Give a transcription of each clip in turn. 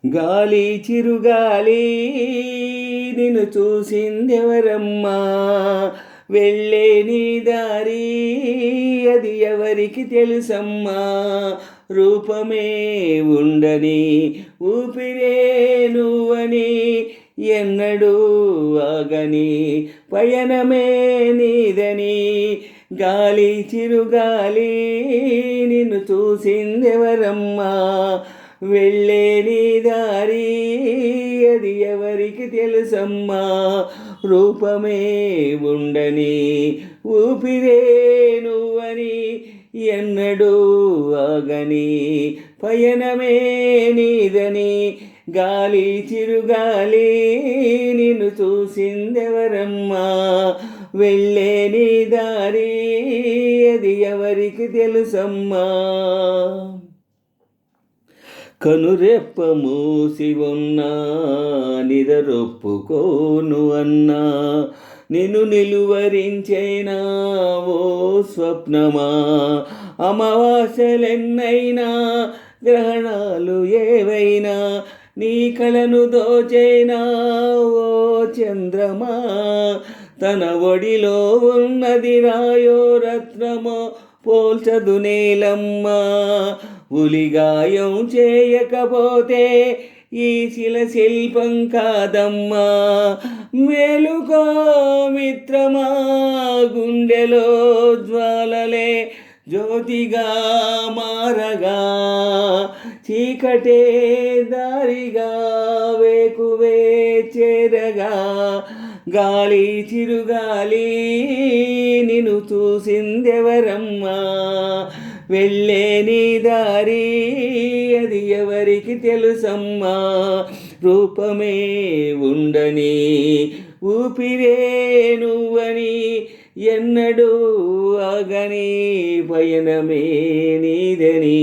గాలి చిరుగాలి నిన్ను చూసిందెవరమ్మా, వెళ్ళే నీ దారి అది ఎవరికి తెలుసమ్మా. రూపమే ఉండని ఊపిరే నువ్వని, ఎన్నడూ ఆగని పయనమే నీదని. గాలి చిరుగాలి నిన్ను చూసిందెవరమ్మా, వెళ్ళే నీ దారి అది ఎవరికి తెలుసమ్మా. రూపమే ఉండని ఊపిరే నువ్వని, ఎన్నడూ ఆగని పయనమే నీదని. గాలి చిరుగాలి నిన్ను చూసిందెవరమ్మా, వెళ్ళే నీ దారి అది ఎవరికి తెలుసమ్మా. కనురెప్ప మూసి ఉన్నా నిదరొప్పుకోను అన్నా, నిన్ను నిలువరించేనా ఓ స్వప్నమా. అమావాస్యలెన్నైనా గ్రహణాలు ఏవైనా, నీ కళను దోచేనా ఓ చంద్రమా. తన ఒడిలో ఉన్నది రాయో రత్నమో పోల్చదు నేలమ్మా. ఉలిగాయం చేయకపోతే ఈ శిల శిల్పం కాదమ్మా. మేలుకో మిత్రమా, గుండెలో జ్వాలలే జ్యోతిగా మారగా, చీకటే దారిగా వేకువే చేరగా. గాలి చిరుగాలి నిన్ను చూసిందెవరమ్మా, వెళ్ళే నీ దారి అది ఎవరికి తెలుసమ్మా. రూపమే ఉండని ఊపిరే నువ్వని, ఎన్నడూ ఆగని పయనమే నీదని.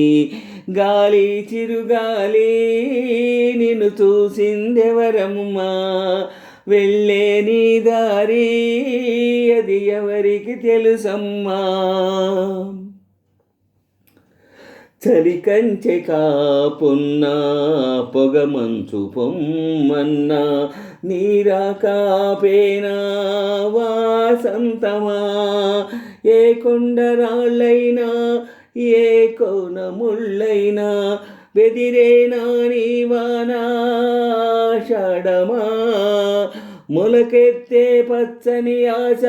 గాలి చిరుగాలి నిన్ను చూసిందెవరమ్మా, వెళ్ళే నీ దారి అది ఎవరికి తెలుసమ్మా. చలి కంచె కాపున్నా పొగమంచు పొమ్మన్నా, నీరాకాపేనా వాసంతమా. ఏ కొండరాళ్ళైనా ఏ కోన ముళ్ళైనా, బెదిరేనా నీవానా షాఢమా. మొలకెత్తే పచ్చని ఆశ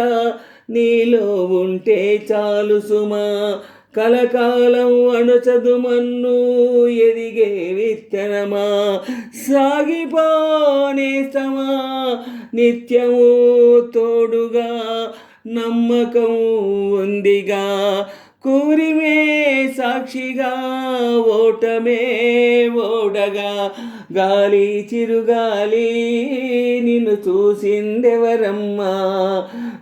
నీలో ఉంటే చాలు సుమా. కలకాలం అణచదు మన్ను ఎదిగే విత్తనమా. సాగిపోనేస్తమా నిత్యము తోడుగా, నమ్మకం ఉందిగా కూరిమే సాక్షిగా, ఓటమే ఓడగా. గాలి చిరుగాలి నిన్ను చూసిందెవరమ్మా,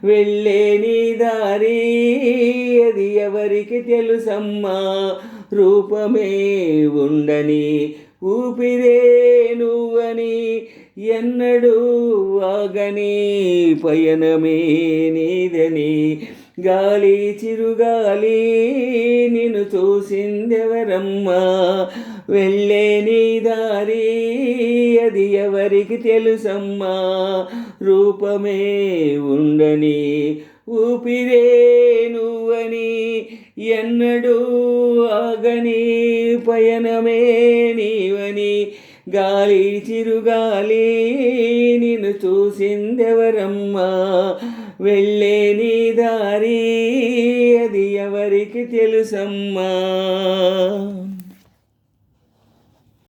వెళ్ళే నీ దారి అది ఎవరికి తెలుసమ్మా. రూపమే ఉండని ఊపిరే నువ్వని, ఎన్నడూ ఆగని పయనమే నీదని. గాలి చిరుగాలి నిన్ను చూసిందెవరమ్మా, వెళ్ళే నీ దారి అది ఎవరికి తెలుసమ్మా. రూపమే ఉండని ఊపిరే నువ్వని, ఎన్నడూ ఆగని పయనమే నీవని. గాలి చిరుగాలి నిన్ను చూసిందెవరమ్మా, వెళ్ళే నీ దారి అది ఎవరికి తెలుసమ్మా.